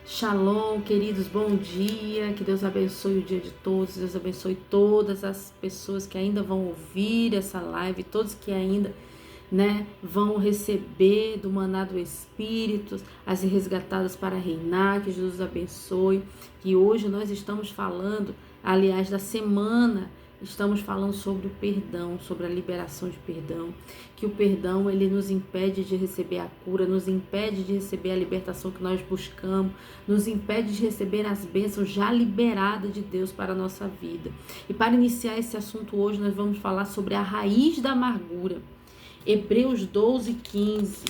Shalom, queridos, bom dia, que Deus abençoe o dia de todos, Deus abençoe todas as pessoas que ainda vão ouvir essa live, todos que ainda, vão receber do maná do Espírito, as resgatadas para reinar, que Jesus abençoe, que hoje nós estamos falando, aliás, da semana, estamos falando sobre o perdão, sobre a liberação de perdão, que o perdão ele nos impede de receber a cura, nos impede de receber a libertação que nós buscamos, nos impede de receber as bênçãos já liberadas de Deus para a nossa vida. E para iniciar esse assunto hoje, nós vamos falar sobre a raiz da amargura. Hebreus 12, 15.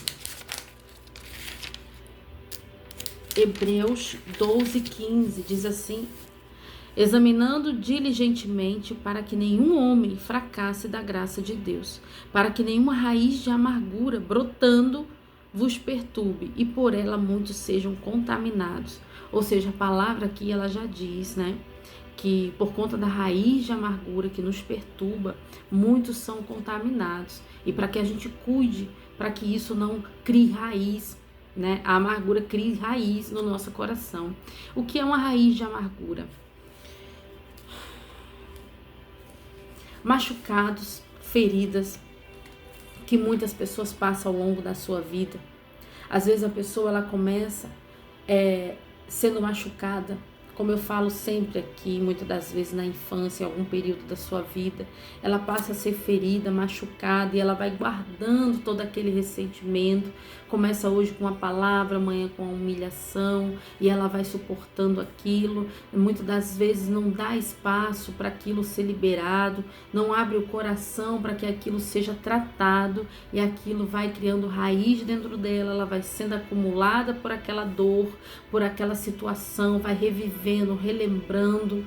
Hebreus 12, 15 diz assim: examinando diligentemente para que nenhum homem fracasse da graça de Deus, para que nenhuma raiz de amargura brotando vos perturbe e por ela muitos sejam contaminados. Ou seja, a palavra aqui ela já diz, que por conta da raiz de amargura que nos perturba, muitos são contaminados. E para que a gente cuide, para que isso não crie raiz, a amargura crie raiz no nosso coração. O que é uma raiz de amargura? Machucados, feridas que muitas pessoas passam ao longo da sua vida. Às vezes a pessoa ela começa sendo machucada, como eu falo sempre aqui, muitas das vezes na infância, em algum período da sua vida, ela passa a ser ferida, machucada e ela vai guardando todo aquele ressentimento. Começa hoje com a palavra, amanhã com a humilhação e ela vai suportando aquilo. Muitas das vezes não dá espaço para aquilo ser liberado, não abre o coração para que aquilo seja tratado e aquilo vai criando raiz dentro dela, ela vai sendo acumulada por aquela dor, por aquela situação, vai revivendo, relembrando.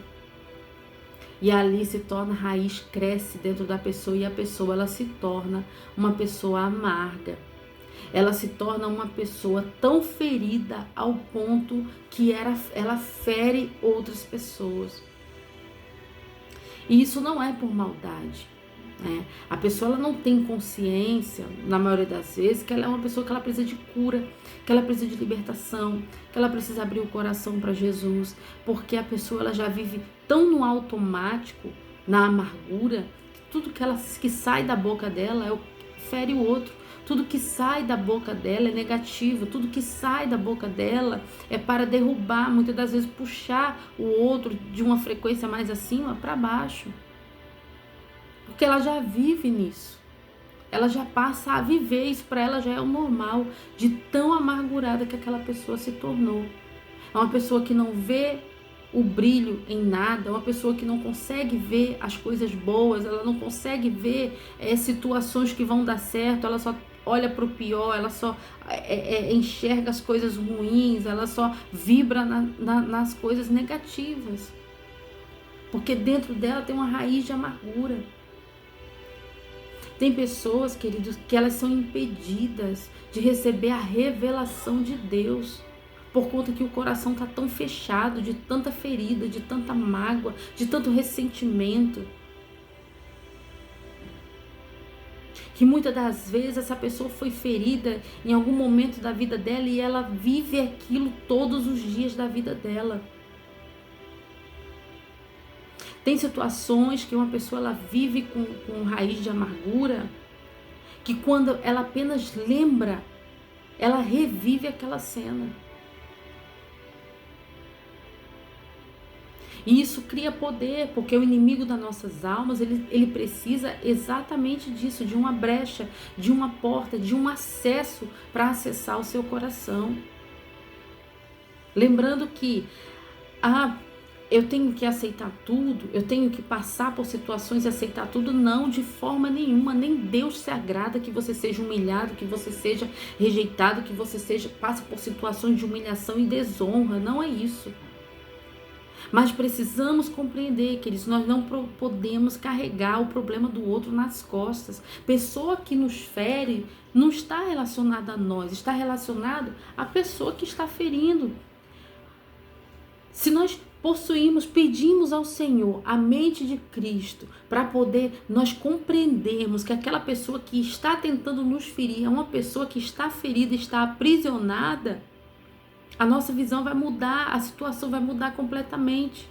E ali se torna raiz, cresce dentro da pessoa e a pessoa ela se torna uma pessoa amarga. Ela se torna uma pessoa tão ferida ao ponto que ela fere outras pessoas. E isso não é por maldade. A pessoa ela não tem consciência, na maioria das vezes, que ela é uma pessoa que ela precisa de cura, que ela precisa de libertação, que ela precisa abrir o coração para Jesus, porque a pessoa ela já vive tão no automático, na amargura, que tudo que sai da boca dela fere o outro. Tudo que sai da boca dela é negativo, tudo que sai da boca dela é para derrubar, muitas das vezes puxar o outro de uma frequência mais acima para baixo. Porque ela já vive nisso, ela já passa a viver, isso para ela já é o normal, de tão amargurada que aquela pessoa se tornou. É uma pessoa que não vê o brilho em nada, é uma pessoa que não consegue ver as coisas boas, ela não consegue ver situações que vão dar certo, ela só olha para o pior, ela só enxerga as coisas ruins, ela só vibra nas coisas negativas. Porque dentro dela tem uma raiz de amargura. Tem pessoas, queridos, que elas são impedidas de receber a revelação de Deus, por conta que o coração está tão fechado, de tanta ferida, de tanta mágoa, de tanto ressentimento, que muitas das vezes essa pessoa foi ferida em algum momento da vida dela e ela vive aquilo todos os dias da vida dela. Tem situações que uma pessoa ela vive com raiz de amargura, que quando ela apenas lembra, ela revive aquela cena. E isso cria poder, porque o inimigo das nossas almas, ele precisa exatamente disso, de uma brecha, de uma porta, de um acesso para acessar o seu coração. Lembrando que eu tenho que aceitar tudo, eu tenho que passar por situações e aceitar tudo. Não, de forma nenhuma, nem Deus se agrada que você seja humilhado, que você seja rejeitado, que você passe por situações de humilhação e desonra, não é isso. Mas precisamos compreender, queridos, nós não podemos carregar o problema do outro nas costas. Pessoa que nos fere não está relacionada a nós, está relacionado à pessoa que está ferindo. Se nós pedimos ao Senhor a mente de Cristo para poder nós compreendermos que aquela pessoa que está tentando nos ferir é uma pessoa que está ferida, está aprisionada, A nossa visão vai mudar, a situação vai mudar completamente.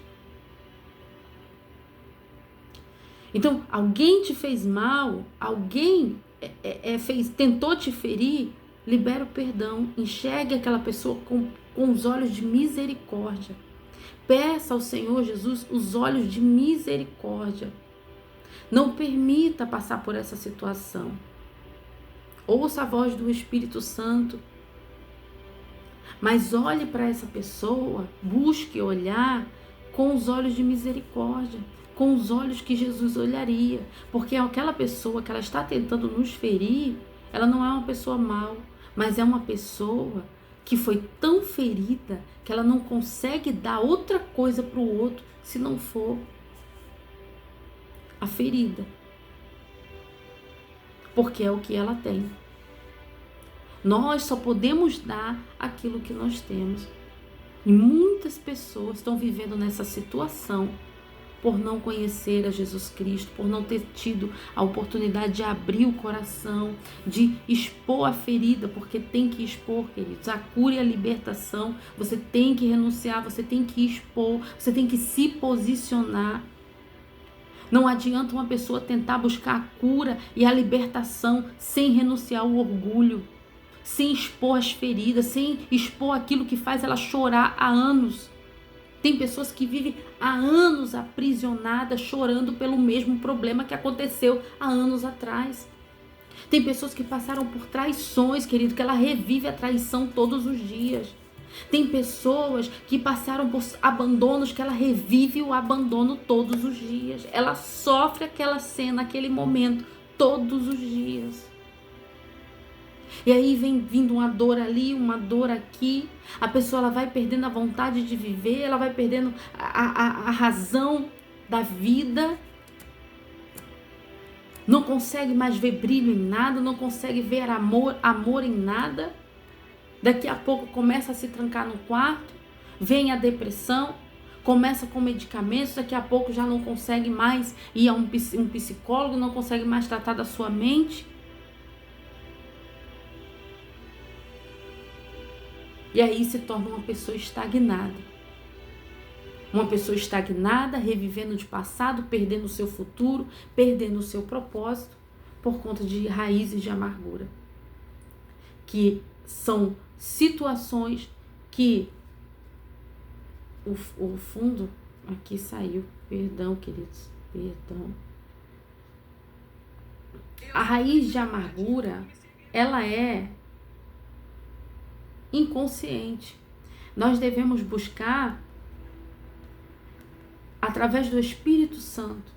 Então, alguém te fez mal, alguém tentou te ferir, libera o perdão, enxergue aquela pessoa com os olhos de misericórdia. Peça ao Senhor Jesus os olhos de misericórdia. Não permita passar por essa situação. Ouça a voz do Espírito Santo. Mas olhe para essa pessoa, busque olhar com os olhos de misericórdia, com os olhos que Jesus olharia. Porque aquela pessoa que ela está tentando nos ferir, ela não é uma pessoa mal, mas é uma pessoa que foi tão ferida que ela não consegue dar outra coisa para o outro se não for a ferida. Porque é o que ela tem. Nós só podemos dar aquilo que nós temos. E muitas pessoas estão vivendo nessa situação por não conhecer a Jesus Cristo, por não ter tido a oportunidade de abrir o coração, de expor a ferida, porque tem que expor, queridos. A cura e a libertação, você tem que renunciar, você tem que expor, você tem que se posicionar. Não adianta uma pessoa tentar buscar a cura e a libertação sem renunciar ao orgulho, sem expor as feridas, sem expor aquilo que faz ela chorar há anos. Tem pessoas que vivem há anos aprisionadas, chorando pelo mesmo problema que aconteceu há anos atrás. Tem pessoas que passaram por traições, querido, que ela revive a traição todos os dias. Tem pessoas que passaram por abandonos, que ela revive o abandono todos os dias. Ela sofre aquela cena, aquele momento, todos os dias. E aí vem vindo uma dor ali, uma dor aqui. A pessoa ela vai perdendo a vontade de viver, ela vai perdendo a razão da vida. Não consegue mais ver brilho em nada, não consegue ver amor em nada. Daqui a pouco começa a se trancar no quarto, vem a depressão, começa com medicamentos, daqui a pouco já não consegue mais ir a um psicólogo, não consegue mais tratar da sua mente. E aí se torna uma pessoa estagnada. Uma pessoa estagnada, revivendo de passado, perdendo o seu futuro, perdendo o seu propósito, por conta de raízes de amargura. Que são situações que o fundo aqui saiu. Perdão, queridos. Perdão. A raiz de amargura, ela é inconsciente. Nós devemos buscar, através do Espírito Santo,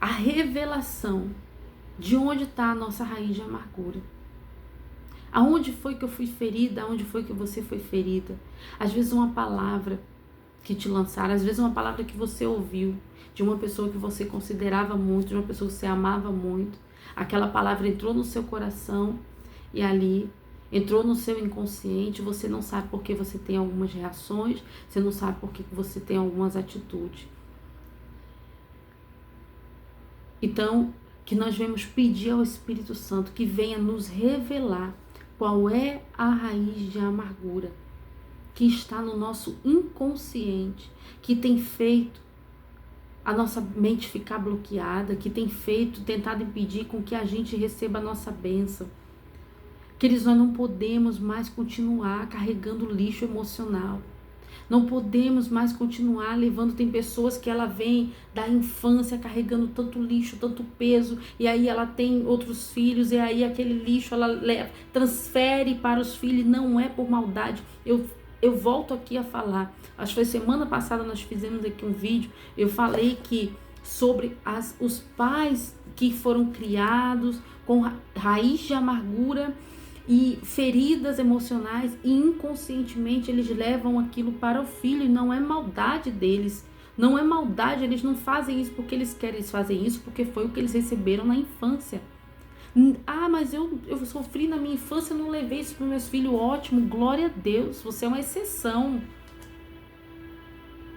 a revelação de onde está a nossa raiz de amargura. Aonde foi que eu fui ferida? Aonde foi que você foi ferida? Às vezes uma palavra que te lançaram, às vezes uma palavra que você ouviu de uma pessoa que você considerava muito, de uma pessoa que você amava muito. Aquela palavra entrou no seu coração e ali entrou no seu inconsciente, você não sabe por que você tem algumas reações, você não sabe por que você tem algumas atitudes. Então, que nós vamos pedir ao Espírito Santo que venha nos revelar qual é a raiz de amargura que está no nosso inconsciente, que tem feito a nossa mente ficar bloqueada, que tem tentado impedir com que a gente receba a nossa bênção. Queridos, nós não podemos mais continuar carregando lixo emocional. Não podemos mais continuar levando. Tem pessoas que ela vem da infância carregando tanto lixo, tanto peso, e aí ela tem outros filhos, e aí aquele lixo ela transfere para os filhos. Não é por maldade. Eu volto aqui a falar. Acho que foi semana passada nós fizemos aqui um vídeo. Eu falei que sobre os pais que foram criados com raiz de amargura e feridas emocionais, e inconscientemente eles levam aquilo para o filho, e não é maldade deles, não é maldade, eles não fazem isso porque eles querem, eles fazem isso porque foi o que eles receberam na infância. Ah, mas eu sofri na minha infância, eu não levei isso para os meus filhos. Ótimo, glória a Deus, você é uma exceção.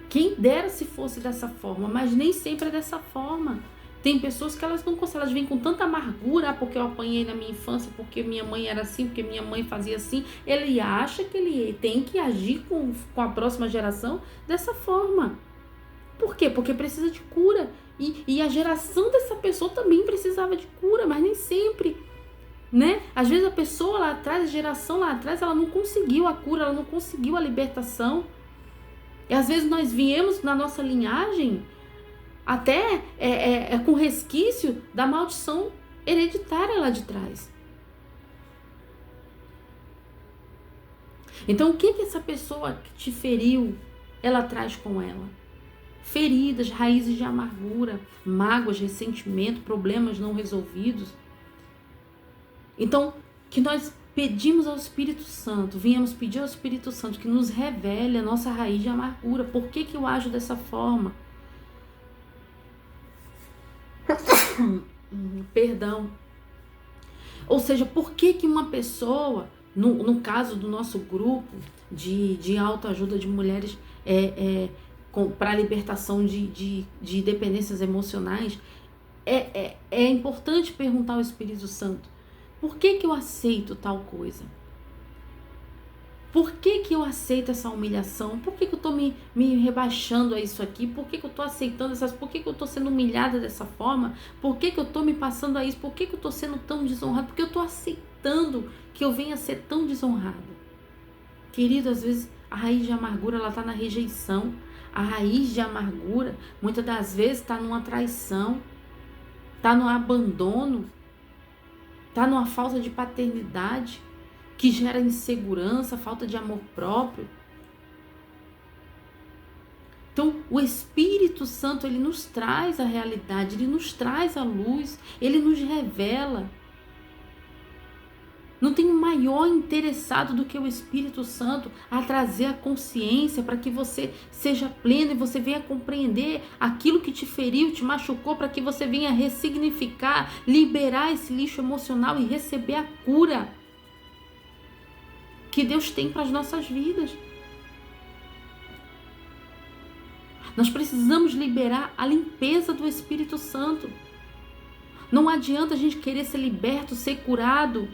Quem dera se fosse dessa forma, mas nem sempre é dessa forma. Tem pessoas que elas não conseguem, elas vêm com tanta amargura, porque eu apanhei na minha infância, porque minha mãe era assim, porque minha mãe fazia assim. Ele acha que ele tem que agir com a próxima geração dessa forma. Por quê? Porque precisa de cura. E a geração dessa pessoa também precisava de cura, mas nem sempre, né? Às vezes a pessoa lá atrás, a geração lá atrás, ela não conseguiu a cura, ela não conseguiu a libertação. E às vezes nós viemos na nossa linhagem até com resquício da maldição hereditária lá de trás. Então o que essa pessoa que te feriu, ela traz com ela? Feridas, raízes de amargura, mágoas, ressentimento, problemas não resolvidos. Então, que nós pedimos ao Espírito Santo, viemos pedir ao Espírito Santo que nos revele a nossa raiz de amargura. Por que eu ajo dessa forma? Perdão. Ou seja, por que uma pessoa, no caso do nosso grupo de autoajuda de mulheres, para a libertação de dependências emocionais, é importante perguntar ao Espírito Santo: por que eu aceito tal coisa? Por que eu aceito essa humilhação? Por que eu estou me rebaixando a isso aqui? Por que eu estou aceitando essas... Por que eu estou sendo humilhada dessa forma? Por que eu estou me passando a isso? Por que eu estou sendo tão desonrada? Por que eu estou aceitando que eu venha a ser tão desonrada? Querido, às vezes a raiz de amargura, ela está na rejeição. A raiz de amargura, muitas das vezes, está numa traição, está no abandono, está numa falta de paternidade, que gera insegurança, falta de amor próprio. Então, o Espírito Santo, ele nos traz a realidade, ele nos traz a luz, ele nos revela. Não tem um maior interessado do que o Espírito Santo a trazer a consciência para que você seja pleno e você venha compreender aquilo que te feriu, te machucou, para que você venha ressignificar, liberar esse lixo emocional e receber a cura que Deus tem para as nossas vidas. Nós precisamos liberar a limpeza do Espírito Santo. Não adianta a gente querer ser liberto, ser curado,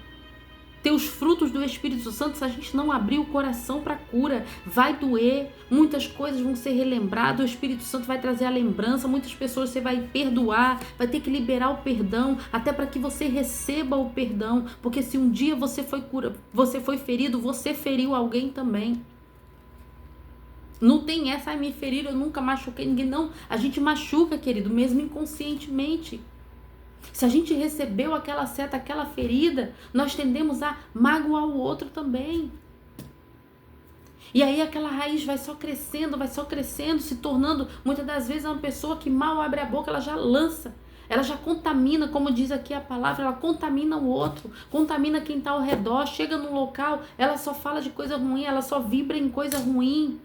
ter os frutos do Espírito Santo, se a gente não abrir o coração para a cura. Vai doer, muitas coisas vão ser relembradas, o Espírito Santo vai trazer a lembrança, muitas pessoas você vai perdoar, vai ter que liberar o perdão, até para que você receba o perdão, porque se um dia você foi ferido, você feriu alguém também. Não tem essa, me feriram, eu nunca machuquei ninguém, não. A gente machuca, querido, mesmo inconscientemente. Se a gente recebeu aquela seta, aquela ferida, nós tendemos a magoar o outro também. E aí aquela raiz vai só crescendo, se tornando, muitas das vezes, uma pessoa que mal abre a boca, ela já lança, ela já contamina, como diz aqui a palavra, ela contamina o outro, contamina quem está ao redor, chega num local, ela só fala de coisa ruim, ela só vibra em coisa ruim.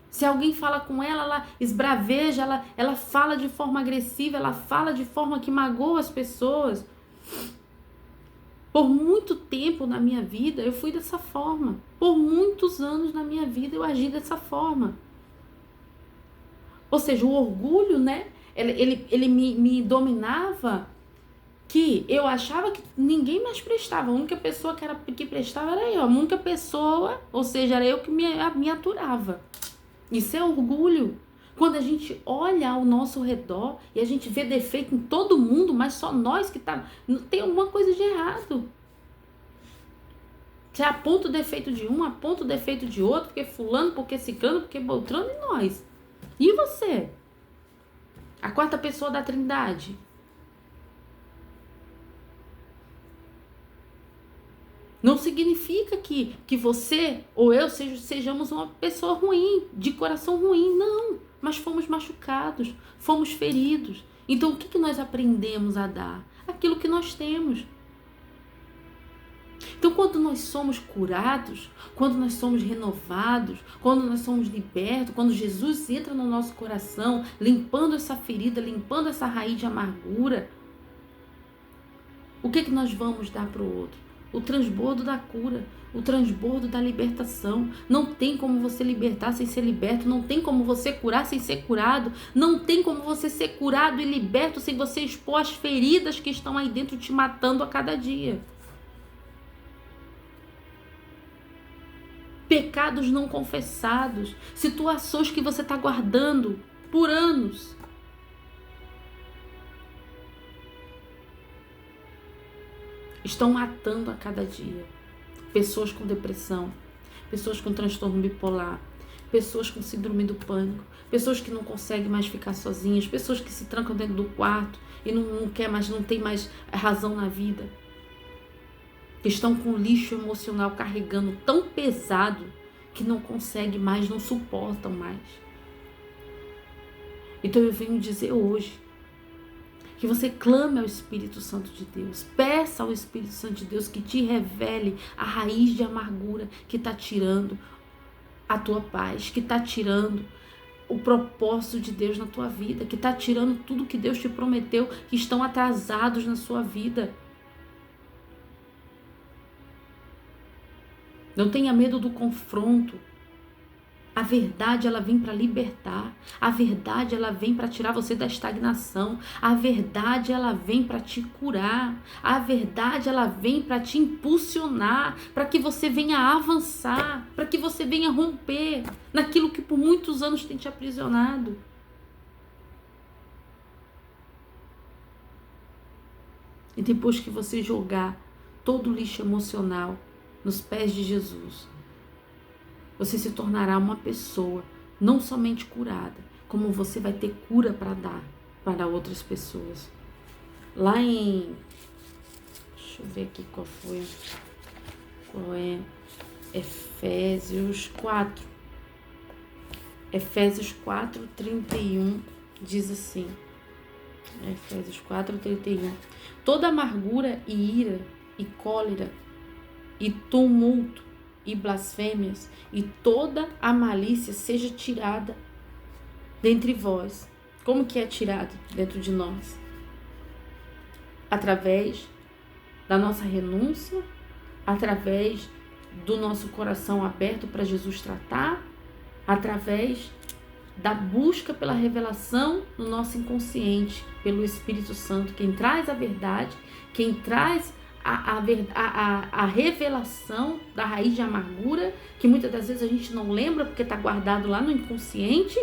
Se alguém fala com ela, ela esbraveja, ela fala de forma agressiva, ela fala de forma que magoa as pessoas. Por muito tempo na minha vida, eu fui dessa forma. Por muitos anos na minha vida, eu agi dessa forma. Ou seja, o orgulho, né? Ele me dominava, que eu achava que ninguém mais prestava. A única pessoa que prestava era eu. A única pessoa, ou seja, era eu que me aturava. Isso é orgulho. Quando a gente olha ao nosso redor e a gente vê defeito em todo mundo, mas só nós que tem alguma coisa de errado. Você aponta o defeito de um, aponta o defeito de outro, porque fulano, porque ciclano, porque beltrano, e nós. E você? A quarta pessoa da Trindade. Não significa que você ou eu sejamos uma pessoa ruim, de coração ruim, não. Mas fomos machucados, fomos feridos. Então o que nós aprendemos a dar? Aquilo que nós temos. Então quando nós somos curados, quando nós somos renovados, quando nós somos libertos, quando Jesus entra no nosso coração, limpando essa ferida, limpando essa raiz de amargura, o que nós vamos dar para o outro? o transbordo da cura, o transbordo da libertação. Não tem como você libertar sem ser liberto, não tem como você curar sem ser curado, não tem como você ser curado e liberto sem você expor as feridas que estão aí dentro te matando a cada dia. Pecados não confessados, situações que você está guardando por anos. Estão matando a cada dia. Pessoas com depressão, pessoas com transtorno bipolar, pessoas com síndrome do pânico, pessoas que não conseguem mais ficar sozinhas, pessoas que se trancam dentro do quarto e não quer mais, não tem mais razão na vida. Estão com lixo emocional carregando tão pesado que não conseguem mais, não suportam mais. Então eu venho dizer hoje que você clame ao Espírito Santo de Deus, peça ao Espírito Santo de Deus que te revele a raiz de amargura que está tirando a tua paz, que está tirando o propósito de Deus na tua vida, que está tirando tudo que Deus te prometeu, que estão atrasados na sua vida. Não tenha medo do confronto. A verdade, ela vem para libertar. A verdade, ela vem para tirar você da estagnação. A verdade, ela vem para te curar. A verdade, ela vem para te impulsionar, para que você venha avançar, para que você venha romper naquilo que por muitos anos tem te aprisionado. E depois que você jogar todo o lixo emocional nos pés de Jesus, você se tornará uma pessoa não somente curada, como você vai ter cura para dar para outras pessoas. Lá em... Deixa eu ver aqui qual é. Efésios 4. Efésios 4, 31 diz assim. Efésios 4, 31. Toda amargura e ira e cólera e tumulto e blasfêmias, e toda a malícia seja tirada dentre vós. Como que é tirado dentro de nós? Através da nossa renúncia, através do nosso coração aberto para Jesus tratar, através da busca pela revelação no nosso inconsciente, pelo Espírito Santo, quem traz a verdade, quem traz a revelação da raiz de amargura, que muitas das vezes a gente não lembra porque está guardado lá no inconsciente,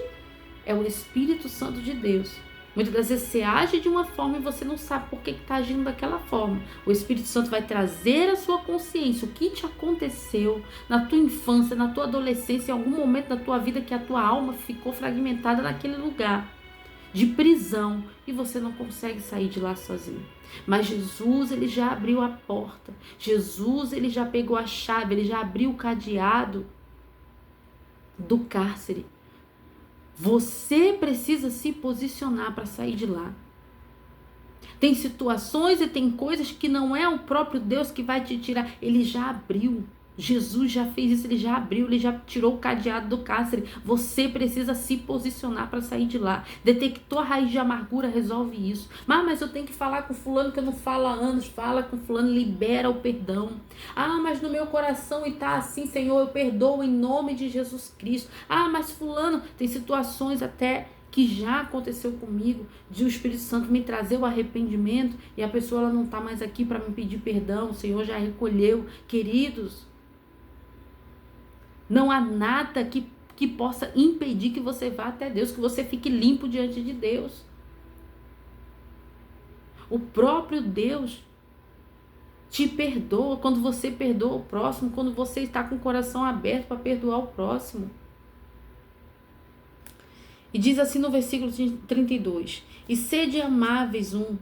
é o Espírito Santo de Deus. Muitas das vezes você age de uma forma e você não sabe por que está agindo daquela forma. O Espírito Santo vai trazer à sua consciência o que te aconteceu na tua infância, na tua adolescência, em algum momento da tua vida que a tua alma ficou fragmentada naquele lugar de prisão e você não consegue sair de lá sozinho. Mas Jesus, ele já abriu a porta. Jesus, ele já pegou a chave, ele já abriu o cadeado do cárcere. Você precisa se posicionar para sair de lá. Tem situações e tem coisas que não é o próprio Deus que vai te tirar. Ele já abriu. Jesus já fez isso, ele já abriu, ele já tirou o cadeado do cárcere. Você precisa se posicionar para sair de lá. Detectou a raiz de amargura, resolve isso. Mas eu tenho que falar com fulano que eu não falo há anos. Fala com fulano, libera o perdão. Mas no meu coração está assim, Senhor, eu perdoo em nome de Jesus Cristo. Mas fulano, tem situações até que já aconteceu comigo, de o Espírito Santo me trazer o arrependimento e a pessoa ela não está mais aqui para me pedir perdão, o Senhor já recolheu. Queridos, não há nada que possa impedir que você vá até Deus, que você fique limpo diante de Deus. O próprio Deus te perdoa quando você perdoa o próximo, quando você está com o coração aberto para perdoar o próximo. E diz assim no versículo 32, e sede amáveis um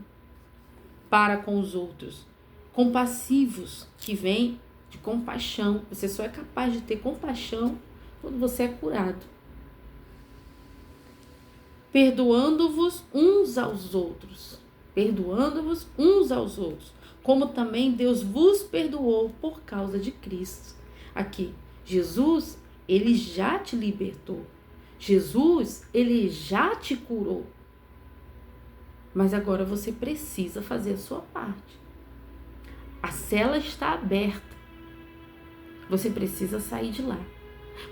para com os outros, compassivos, que vem de compaixão. Você só é capaz de ter compaixão quando você é curado. Perdoando-vos uns aos outros. Perdoando-vos uns aos outros. Como também Deus vos perdoou por causa de Cristo. Aqui, Jesus, ele já te libertou. Jesus, ele já te curou. Mas agora você precisa fazer a sua parte. A cela está aberta. Você precisa sair de lá.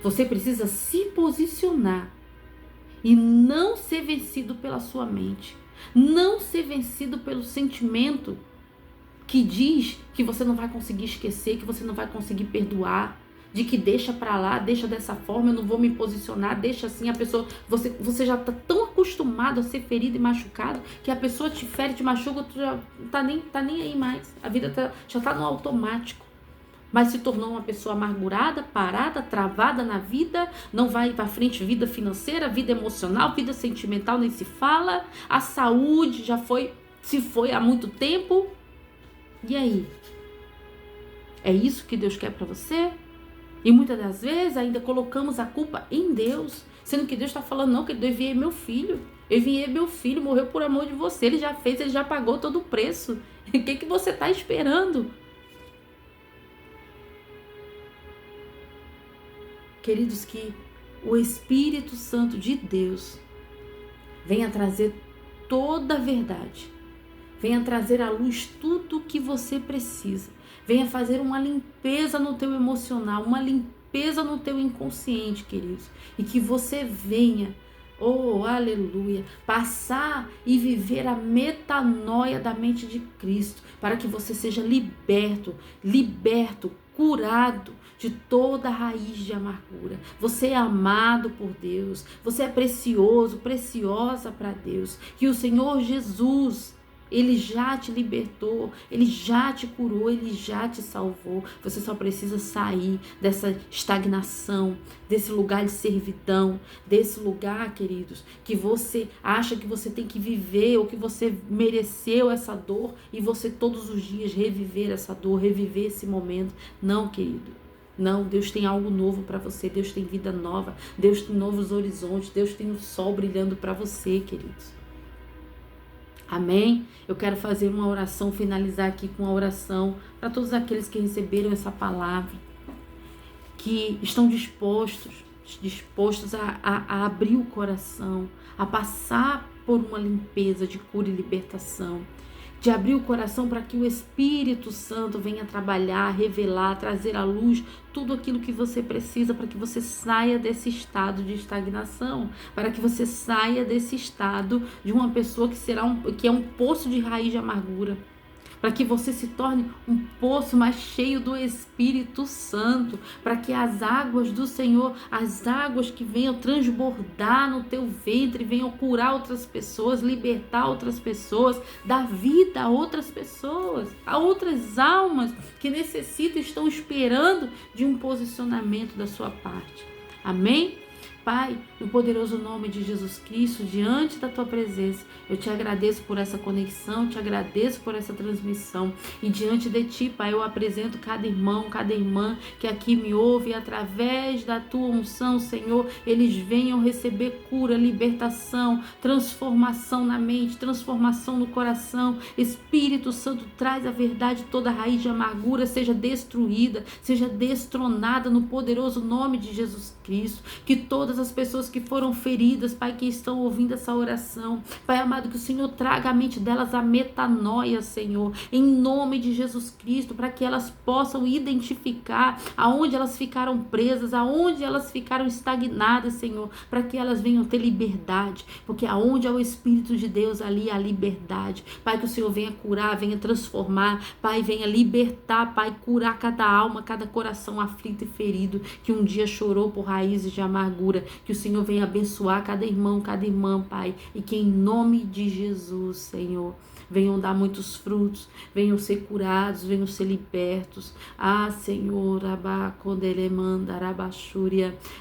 Você precisa se posicionar e não ser vencido pela sua mente. Não ser vencido pelo sentimento que diz que você não vai conseguir esquecer, que você não vai conseguir perdoar, de que deixa pra lá, deixa dessa forma, eu não vou me posicionar, deixa assim. A pessoa, você já tá tão acostumado a ser ferido e machucado, que a pessoa te fere, te machuca, tu já tá nem aí mais. A vida já tá no automático. Mas se tornou uma pessoa amargurada, parada, travada na vida, não vai para frente, vida financeira, vida emocional, vida sentimental, nem se fala. A saúde se foi há muito tempo. E aí? É isso que Deus quer para você? E muitas das vezes ainda colocamos a culpa em Deus, sendo que Deus está falando, não, que eu enviei meu filho. Eu enviei meu filho, morreu por amor de você, ele já fez, ele já pagou todo o preço. O que você está esperando? Queridos, que o Espírito Santo de Deus venha trazer toda a verdade. Venha trazer à luz tudo o que você precisa. Venha fazer uma limpeza no teu emocional, uma limpeza no teu inconsciente, queridos. E que você venha, oh, aleluia, passar e viver a metanoia da mente de Cristo, para que você seja liberto, curado de toda raiz de amargura. Você é amado por Deus, você é precioso, preciosa para Deus. Que o Senhor Jesus, Ele já te libertou, Ele já te curou, Ele já te salvou. Você só precisa sair dessa estagnação, desse lugar de servidão, desse lugar, queridos, que você acha que você tem que viver ou que você mereceu essa dor e você todos os dias reviver essa dor, reviver esse momento. Não, querido. Não, Deus tem algo novo para você, Deus tem vida nova, Deus tem novos horizontes, Deus tem o sol brilhando para você, queridos. Amém? Eu quero fazer uma oração, finalizar aqui com uma oração para todos aqueles que receberam essa palavra, que estão dispostos a abrir o coração, a passar por uma limpeza de cura e libertação, de abrir o coração para que o Espírito Santo venha trabalhar, revelar, trazer à luz tudo aquilo que você precisa para que você saia desse estado de estagnação, para que você saia desse estado de uma pessoa que é um poço de raiz de amargura, para que você se torne um poço mais cheio do Espírito Santo, para que as águas do Senhor, as águas que venham transbordar no teu ventre, venham curar outras pessoas, libertar outras pessoas, dar vida a outras pessoas, a outras almas que necessitam e estão esperando de um posicionamento da sua parte. Amém? Pai, no poderoso nome de Jesus Cristo, diante da tua presença, eu te agradeço por essa conexão, te agradeço por essa transmissão. E diante de ti, Pai, eu apresento cada irmão, cada irmã que aqui me ouve, e através da tua unção, Senhor, eles venham receber cura, libertação, transformação na mente, transformação no coração. Espírito Santo, traz a verdade, toda raiz de amargura seja destruída, seja destronada no poderoso nome de Jesus Cristo. Que todas as pessoas que foram feridas, Pai, que estão ouvindo essa oração, Pai amado, que o Senhor traga à mente delas a metanoia, Senhor, em nome de Jesus Cristo, para que elas possam identificar aonde elas ficaram presas, aonde elas ficaram estagnadas, Senhor, para que elas venham ter liberdade, porque aonde é o Espírito de Deus, ali há liberdade. Pai, que o Senhor venha curar, venha transformar, Pai, venha libertar, Pai, curar cada alma, cada coração aflito e ferido, que um dia chorou por raízes de amargura. Que o Senhor venha abençoar cada irmão, cada irmã, Pai, e que em nome de Jesus, Senhor, venham dar muitos frutos, venham ser curados, venham ser libertos. Ah, Senhor,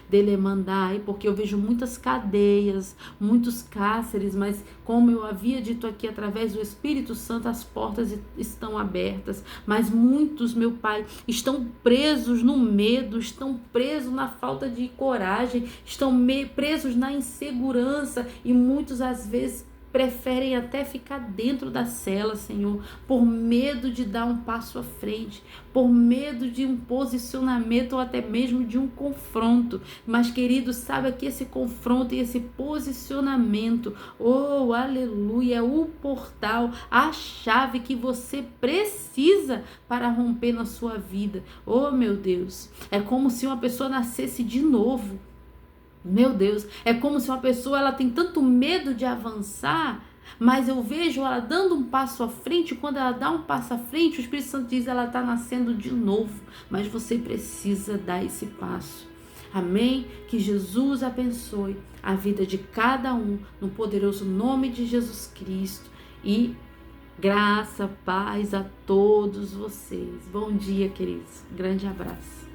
delemandai, porque eu vejo muitas cadeias, muitos cárceres, mas como eu havia dito aqui, através do Espírito Santo, as portas estão abertas, mas muitos, meu Pai, estão presos no medo, estão presos na falta de coragem, estão presos na insegurança e muitos, às vezes, preferem até ficar dentro da cela, Senhor, por medo de dar um passo à frente, por medo de um posicionamento ou até mesmo de um confronto. Mas, querido, saiba que esse confronto e esse posicionamento, oh, aleluia, é o portal, a chave que você precisa para romper na sua vida. Oh, meu Deus, é como se uma pessoa nascesse de novo. Meu Deus, é como se uma pessoa ela tem tanto medo de avançar, mas eu vejo ela dando um passo à frente. Quando ela dá um passo à frente, o Espírito Santo diz ela está nascendo de novo, mas você precisa dar esse passo. Amém? Que Jesus abençoe a vida de cada um no poderoso nome de Jesus Cristo e graça, paz a todos vocês. Bom dia, queridos. Grande abraço.